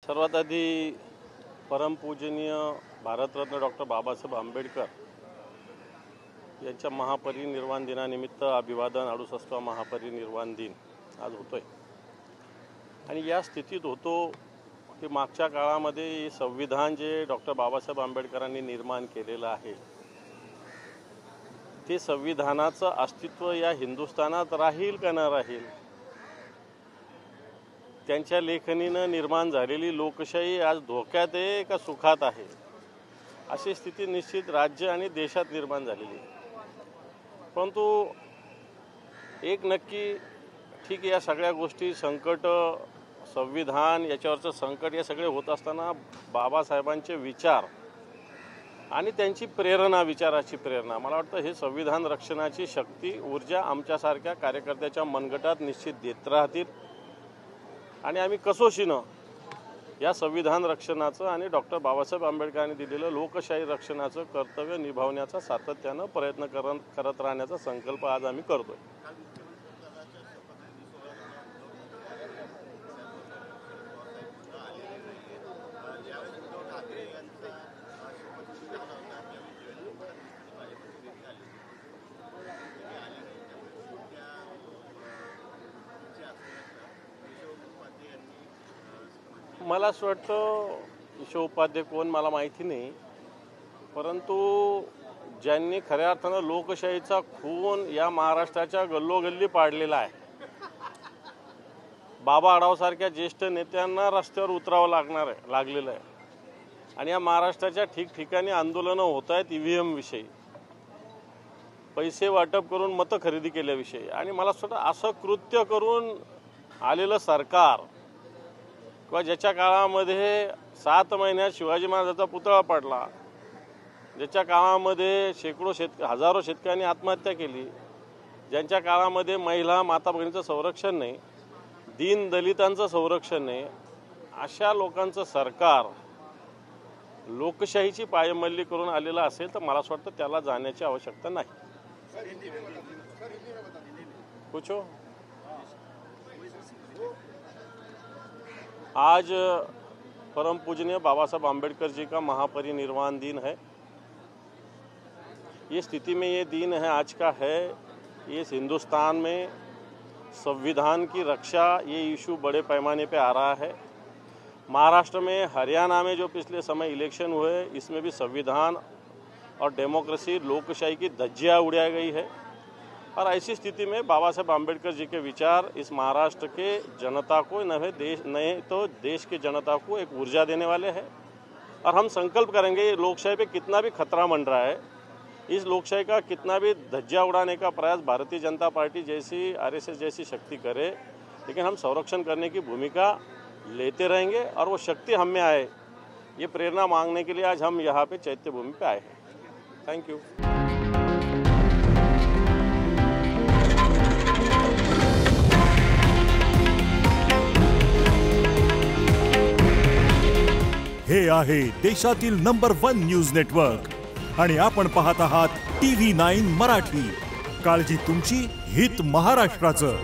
सर्वात आधी परमपूजनीय भारतरत्न डॉक्टर बाबासाहेब आंबेडकर यांच्या महापरिनिर्वाण दिनानिमित्त अभिवादन 68वा महापरिनिर्वाण दिन आज होतोय। आणि या स्थितीत होतो की मागच्या काळामध्ये संविधान जे डॉक्टर बाबासाहेब आंबेडकरांनी निर्माण केलेलं आहे ते संविधानाचं अस्तित्व या हिंदुस्थानात राहील का न राहील, त्यांच्या लेखणीनं निर्माण झालेली लोकशाही आज धोक्यात आहे का सुखात आहे, अशी स्थिती निश्चित राज्य आणि देशात निर्माण झालेली आहे। परंतु एक नक्की ठीक आहे, या सगळ्या गोष्टी संकट संविधान याच्यावरचं संकट हे सगळे होत असताना बाबासाहेबांचे विचार आणि त्यांची प्रेरणा, विचाराची प्रेरणा, मला वाटतं हे संविधान रक्षणाची शक्ती ऊर्जा आमच्यासारख्या कार्यकर्त्याच्या मनगटात निश्चित देत राहतील। आणि आम्ही कसोशीनं या संविधान रक्षणाचं आणि डॉक्टर बाबासाहेब आंबेडकरांनी दिलेलं लोकशाही रक्षणाचं कर्तव्य निभावण्याचा सातत्यानं प्रयत्न करत राहण्याचा संकल्प आज आम्ही करतोय। मला असं वाटतं ईशो उपाध्ये कोण मला माहिती नाही, परंतु ज्यांनी खऱ्या अर्थानं लोकशाहीचा खून या महाराष्ट्राच्या गल्लोगल्ली पाडलेला आहे, बाबा आढावसारख्या ज्येष्ठ नेत्यांना रस्त्यावर उतरावं लागलेलं आहे। आणि या महाराष्ट्राच्या ठिकठिकाणी आंदोलनं होत आहेत ईव्हीएम विषयी, पैसे वाटप करून मतं खरेदी केल्याविषयी। आणि मला असं वाटतं असं कृत्य करून आलेलं सरकार किंवा ज्याच्या काळामध्ये 7 महिन्यात शिवाजी महाराजांचा पुतळा पडला, ज्याच्या काळामध्ये हजारो शेतकऱ्यांनी आत्महत्या केली, ज्यांच्या काळामध्ये महिला माता भगिनींचं संरक्षण नाही, दीन दलितांचं संरक्षण नाही, अशा लोकांचं सरकार लोकशाहीची पायमल्ली करून आलेलं असेल तर मला असं वाटतं त्याला जाण्याची आवश्यकता नाही। पूछो। आज परम पूजनीय बाबा साहब आम्बेडकर जी का महापरिनिर्वाण दिन है। ये स्थिति में ये दिन है आज का है, इस हिंदुस्तान में संविधान की रक्षा ये इशू बड़े पैमाने पे आ रहा है। महाराष्ट्र में, हरियाणा में जो पिछले समय इलेक्शन हुए, इसमें भी संविधान और डेमोक्रेसी लोकशाही की धज्जियाँ उड़ाई गई है। और ऐसी स्थिति में बाबा साहब आम्बेडकर जी के विचार इस महाराष्ट्र के जनता को नहीं तो देश के जनता को एक ऊर्जा देने वाले हैं। और हम संकल्प करेंगे ये लोकशाही पे कितना भी खतरा मंडरा है, इस लोकशाही का कितना भी धज्जियाँ उड़ाने का प्रयास भारतीय जनता पार्टी जैसी आरएसएस जैसी शक्ति करे, लेकिन हम संरक्षण करने की भूमिका लेते रहेंगे और वो शक्ति हम में आए, ये प्रेरणा मांगने के लिए आज हम यहाँ पे चैत्य भूमि पे आए हैं। Thank you. हे आहे देशातील नंबर 1 न्यूज नेटवर्क आणि आपण पाहत आहात TV9 मराठी। काळजी तुमची, हित महाराष्ट्राचं।